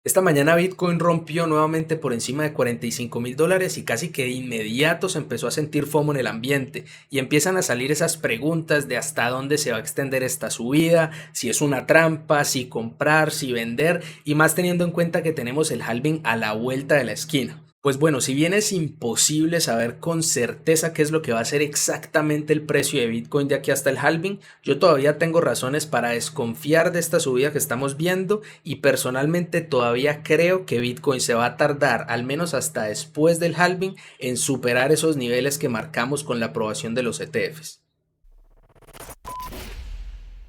Esta mañana Bitcoin rompió nuevamente por encima de $45,000 y casi que de inmediato se empezó a sentir FOMO en el ambiente y empiezan a salir esas preguntas de hasta dónde se va a extender esta subida, si es una trampa, si comprar, si vender y más teniendo en cuenta que tenemos el halving a la vuelta de la esquina. Pues bueno, si bien es imposible saber con certeza qué es lo que va a ser exactamente el precio de Bitcoin de aquí hasta el halving, yo todavía tengo razones para desconfiar de esta subida que estamos viendo y personalmente todavía creo que Bitcoin se va a tardar al menos hasta después del halving en superar esos niveles que marcamos con la aprobación de los ETFs.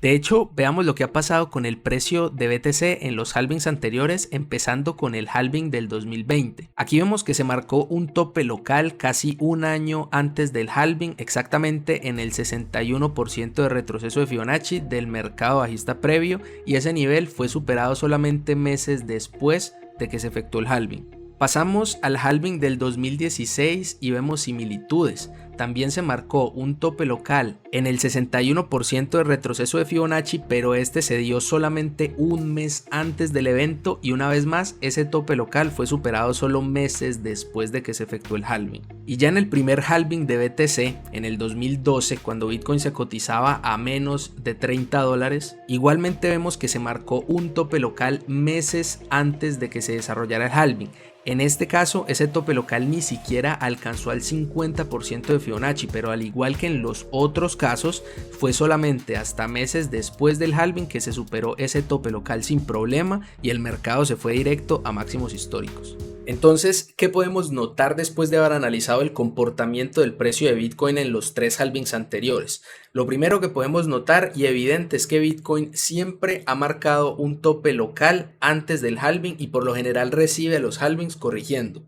De hecho, veamos lo que ha pasado con el precio de BTC en los halvings anteriores, empezando con el halving del 2020. Aquí vemos que se marcó un tope local casi un año antes del halving, exactamente en el 61% de retroceso de Fibonacci del mercado bajista previo, y ese nivel fue superado solamente meses después de que se efectuó el halving. Pasamos al halving del 2016 y vemos similitudes. También se marcó un tope local en el 61% de retroceso de Fibonacci, pero este se dio solamente un mes antes del evento y una vez más ese tope local fue superado solo meses después de que se efectuó el halving. Y ya en el primer halving de BTC, en el 2012, cuando Bitcoin se cotizaba a menos de $30, igualmente vemos que se marcó un tope local meses antes de que se desarrollara el halving. En este caso, ese tope local ni siquiera alcanzó al 50% de Fibonacci, pero al igual que en los otros casos, fue solamente hasta meses después del halving que se superó ese tope local sin problema y el mercado se fue directo a máximos históricos. Entonces, ¿qué podemos notar después de haber analizado el comportamiento del precio de Bitcoin en los tres halvings anteriores? Lo primero que podemos notar y evidente es que Bitcoin siempre ha marcado un tope local antes del halving y por lo general recibe los halvings corrigiendo.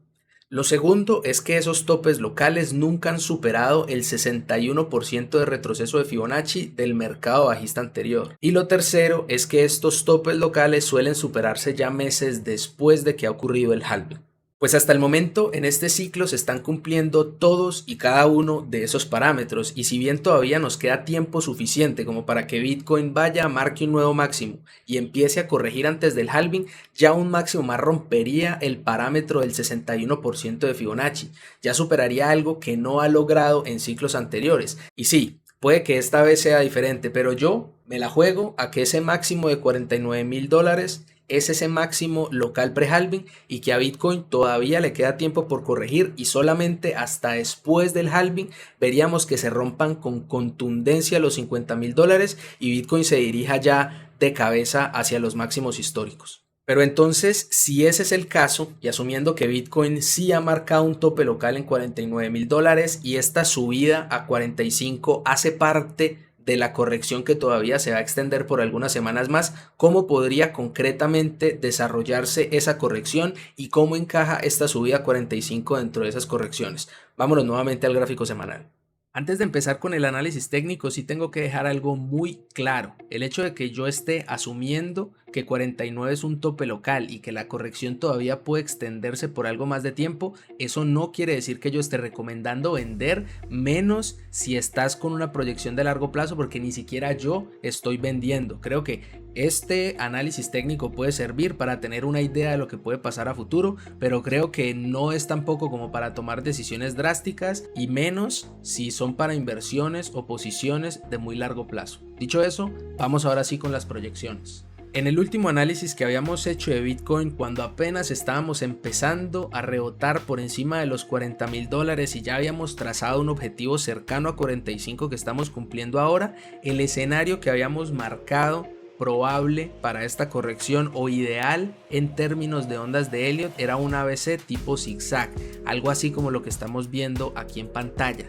Lo segundo es que esos topes locales nunca han superado el 61% de retroceso de Fibonacci del mercado bajista anterior. Y lo tercero es que estos topes locales suelen superarse ya meses después de que ha ocurrido el halving. Pues hasta el momento en este ciclo se están cumpliendo todos y cada uno de esos parámetros y si bien todavía nos queda tiempo suficiente como para que Bitcoin vaya, marque un nuevo máximo y empiece a corregir antes del halving, ya un máximo más rompería el parámetro del 61% de Fibonacci, ya superaría algo que no ha logrado en ciclos anteriores. Y sí, puede que esta vez sea diferente, pero yo me la juego a que ese máximo de $49,000 es ese máximo local pre-halving y que a Bitcoin todavía le queda tiempo por corregir y solamente hasta después del halving veríamos que se rompan con contundencia los $50,000 y Bitcoin se dirija ya de cabeza hacia los máximos históricos. Pero entonces, si ese es el caso, y asumiendo que Bitcoin sí ha marcado un tope local en $49,000 y esta subida a 45 hace parte de la corrección que todavía se va a extender por algunas semanas más, ¿cómo podría concretamente desarrollarse esa corrección y cómo encaja esta subida a 45 dentro de esas correcciones? Vámonos nuevamente al gráfico semanal. Antes de empezar con el análisis técnico, sí tengo que dejar algo muy claro. El hecho de que yo esté asumiendo que 49 es un tope local y que la corrección todavía puede extenderse por algo más de tiempo, eso no quiere decir que yo esté recomendando vender, menos si estás con una proyección de largo plazo, porque ni siquiera yo estoy vendiendo. Creo que este análisis técnico puede servir para tener una idea de lo que puede pasar a futuro, pero creo que no es tampoco como para tomar decisiones drásticas y menos si son para inversiones o posiciones de muy largo plazo. Dicho eso, vamos ahora sí con las proyecciones. En el último análisis que habíamos hecho de Bitcoin, cuando apenas estábamos empezando a rebotar por encima de los $40,000 y ya habíamos trazado un objetivo cercano a 45 que estamos cumpliendo ahora, el escenario que habíamos marcado probable para esta corrección o ideal en términos de ondas de Elliott era un ABC tipo zigzag, algo así como lo que estamos viendo aquí en pantalla.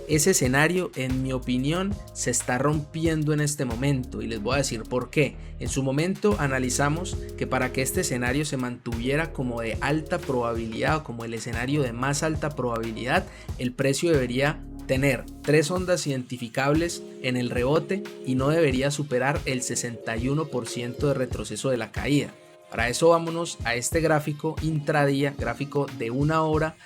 Ese escenario, en mi opinión, se está rompiendo en este momento y les voy a decir por qué. En su momento analizamos que para que este escenario se mantuviera como de alta probabilidad o como el escenario de más alta probabilidad, el precio debería tener 3 ondas identificables en el rebote y no debería superar el 61% de retroceso de la caída. Para eso vámonos a este gráfico intradía, gráfico de una hora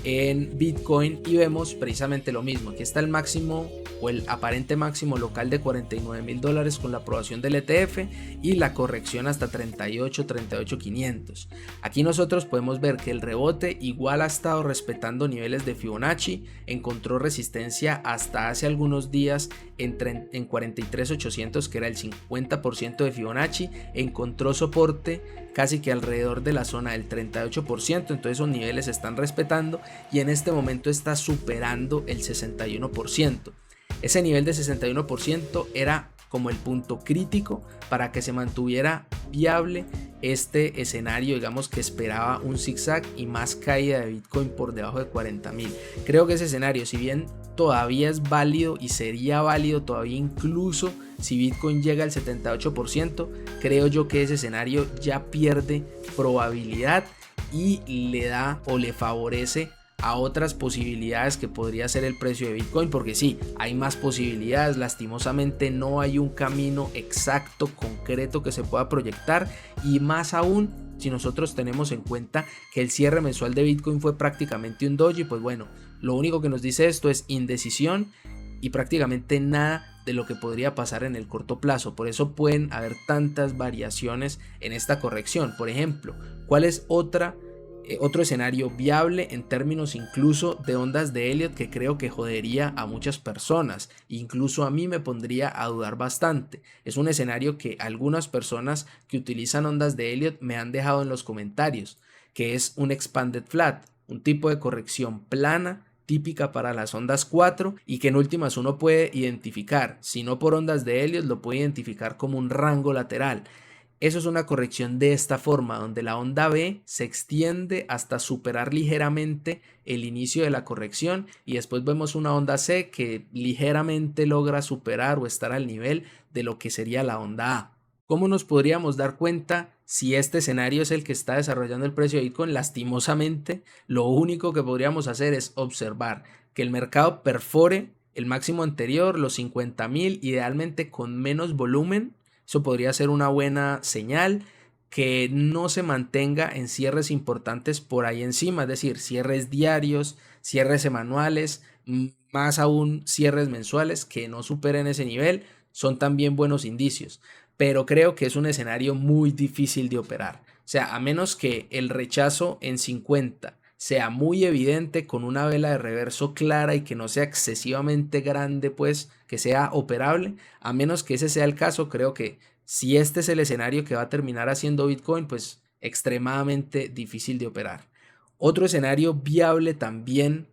en Bitcoin y vemos precisamente lo mismo. Aquí está el máximo o el aparente máximo local de $49.000 con la aprobación del ETF y la corrección hasta 38.500. Aquí nosotros podemos ver que el rebote igual ha estado respetando niveles de Fibonacci, encontró resistencia hasta hace algunos días en 43.800, que era el 50% de Fibonacci, encontró soporte casi que alrededor de la zona del 38%, entonces esos niveles se están respetando y en este momento está superando el 61%. Ese nivel de 61% era como el punto crítico para que se mantuviera viable este escenario, digamos que esperaba un zigzag y más caída de Bitcoin por debajo de 40.000. Creo que ese escenario, si bien todavía es válido y sería válido todavía incluso si Bitcoin llega al 78%, creo yo que ese escenario ya pierde probabilidad y le da o le favorece a otras posibilidades que podría ser el precio de Bitcoin, porque sí, hay más posibilidades, lastimosamente no hay un camino exacto, concreto que se pueda proyectar, y más aún si nosotros tenemos en cuenta que el cierre mensual de Bitcoin fue prácticamente un doji. Pues bueno, lo único que nos dice esto es indecisión y prácticamente nada de lo que podría pasar en el corto plazo. Por eso pueden haber tantas variaciones en esta corrección. Por ejemplo, ¿cuál es otro escenario viable en términos incluso de ondas de Elliott que creo que jodería a muchas personas, incluso a mí me pondría a dudar bastante? Es un escenario que algunas personas que utilizan ondas de Elliott me han dejado en los comentarios, que es un expanded flat, un tipo de corrección plana típica para las ondas 4 y que en últimas uno puede identificar, si no por ondas de Elliott, lo puede identificar como un rango lateral. Eso es una corrección de esta forma, donde la onda B se extiende hasta superar ligeramente el inicio de la corrección y después vemos una onda C que ligeramente logra superar o estar al nivel de lo que sería la onda A. ¿Cómo nos podríamos dar cuenta si este escenario es el que está desarrollando el precio de Bitcoin? Lastimosamente, lo único que podríamos hacer es observar que el mercado perfore el máximo anterior, los 50.000, idealmente con menos volumen. Eso podría ser una buena señal, que no se mantenga en cierres importantes por ahí encima, es decir, cierres diarios, cierres semanales, más aún cierres mensuales que no superen ese nivel, son también buenos indicios. Pero creo que es un escenario muy difícil de operar. O sea, a menos que el rechazo en 50 sea muy evidente con una vela de reverso clara y que no sea excesivamente grande, pues que sea operable, a menos que ese sea el caso, creo que si este es el escenario que va a terminar haciendo Bitcoin, pues extremadamente difícil de operar. Otro escenario viable también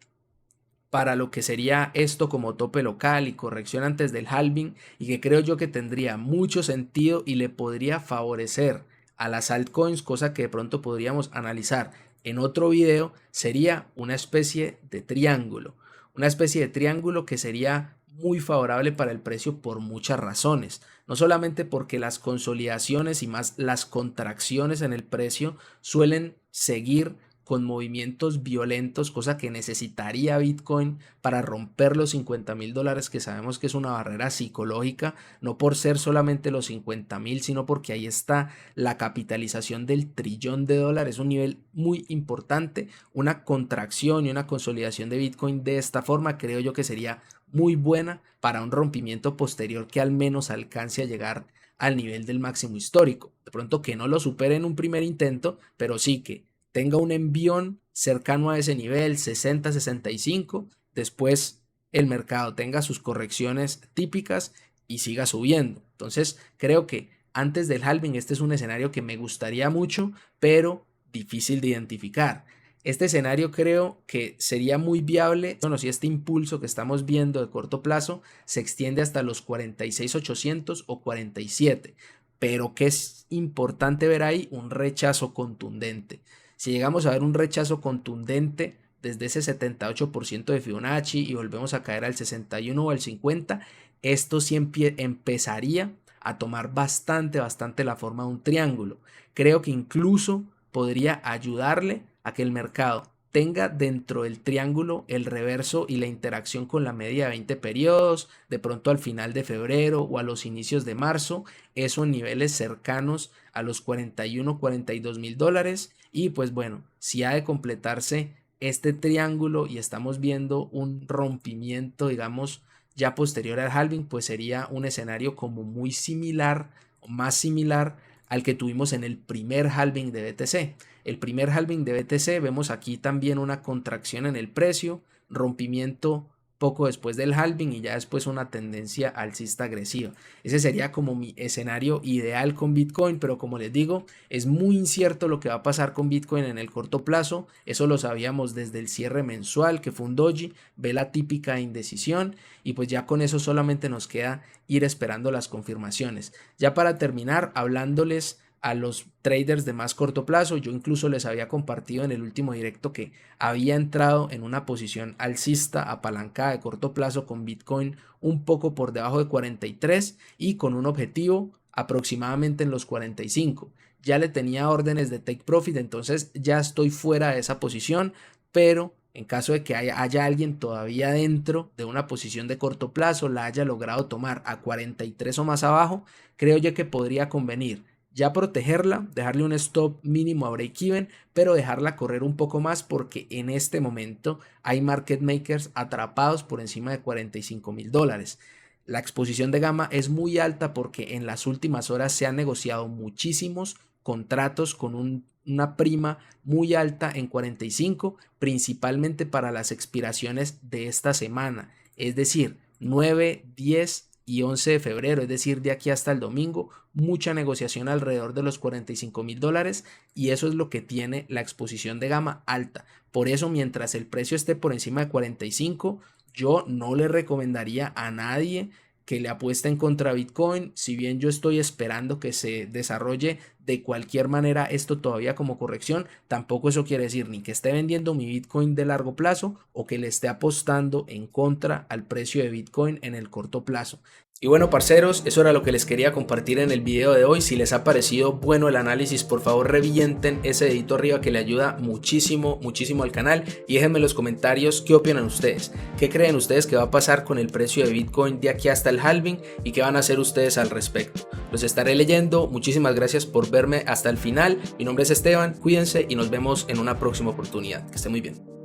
para lo que sería esto como tope local y corrección antes del halving, y que creo yo que tendría mucho sentido y le podría favorecer a las altcoins, cosa que de pronto podríamos analizar en otro video, sería una especie de triángulo. Una especie de triángulo que sería muy favorable para el precio por muchas razones. No solamente porque las consolidaciones y más las contracciones en el precio suelen seguir con movimientos violentos, cosa que necesitaría Bitcoin para romper los $50.000, que sabemos que es una barrera psicológica, no por ser solamente los 50.000, sino porque ahí está la capitalización del trillón de dólares, un nivel muy importante. Una contracción y una consolidación de Bitcoin de esta forma creo yo que sería muy buena para un rompimiento posterior que al menos alcance a llegar al nivel del máximo histórico. De pronto que no lo supere en un primer intento, pero sí que tenga un envión cercano a ese nivel, 60-65, después el mercado tenga sus correcciones típicas y siga subiendo. Entonces creo que antes del halving este es un escenario que me gustaría mucho, pero difícil de identificar. Este escenario creo que sería muy viable, bueno, si este impulso que estamos viendo de corto plazo se extiende hasta los 46.800 o 47, pero que es importante ver ahí un rechazo contundente. Si llegamos a ver un rechazo contundente desde ese 78% de Fibonacci y volvemos a caer al 61 o al 50, esto sí empezaría a tomar bastante la forma de un triángulo. Creo que incluso podría ayudarle a que el mercado tenga dentro del triángulo el reverso y la interacción con la media de 20 periodos, de pronto al final de febrero o a los inicios de marzo, esos niveles cercanos a los $41.000-$42.000, y pues bueno, si ha de completarse este triángulo y estamos viendo un rompimiento, digamos, ya posterior al halving, pues sería un escenario como muy similar o más similar al que tuvimos en el primer halving de BTC. El primer halving de BTC, vemos aquí también una contracción en el precio, rompimiento poco después del halving y ya después una tendencia alcista agresiva. Ese sería como mi escenario ideal con Bitcoin, pero como les digo, es muy incierto lo que va a pasar con Bitcoin en el corto plazo. Eso lo sabíamos desde el cierre mensual que fue un doji, ve la típica indecisión y pues ya con eso solamente nos queda ir esperando las confirmaciones. Ya para terminar, hablándoles a los traders de más corto plazo, yo incluso les había compartido en el último directo que había entrado en una posición alcista apalancada de corto plazo con Bitcoin un poco por debajo de 43 y con un objetivo aproximadamente en los 45. Ya le tenía órdenes de take profit, entonces ya estoy fuera de esa posición, pero en caso de que haya alguien todavía dentro de una posición de corto plazo, la haya logrado tomar a 43 o más abajo, creo yo que podría convenir ya protegerla, dejarle un stop mínimo a break even, pero dejarla correr un poco más porque en este momento hay market makers atrapados por encima de $45,000. La exposición de gamma es muy alta porque en las últimas horas se han negociado muchísimos contratos con una prima muy alta en 45, principalmente para las expiraciones de esta semana, es decir, 9, 10 y 11 de febrero, es decir, de aquí hasta el domingo, mucha negociación alrededor de los $45,000 y eso es lo que tiene la exposición de gamma alta. Por eso, mientras el precio esté por encima de 45, yo no le recomendaría a nadie que le apuesten contra Bitcoin. Si bien yo estoy esperando que se desarrolle de cualquier manera esto todavía como corrección, tampoco eso quiere decir ni que esté vendiendo mi Bitcoin de largo plazo o que le esté apostando en contra al precio de Bitcoin en el corto plazo. Y bueno, parceros, eso era lo que les quería compartir en el video de hoy. Si les ha parecido bueno el análisis, por favor revienten ese dedito arriba que le ayuda muchísimo, muchísimo al canal y déjenme en los comentarios qué opinan ustedes. ¿Qué creen ustedes que va a pasar con el precio de Bitcoin de aquí hasta el halving y qué van a hacer ustedes al respecto? Los estaré leyendo. Muchísimas gracias por verme hasta el final. Mi nombre es Esteban, cuídense y nos vemos en una próxima oportunidad. Que estén muy bien.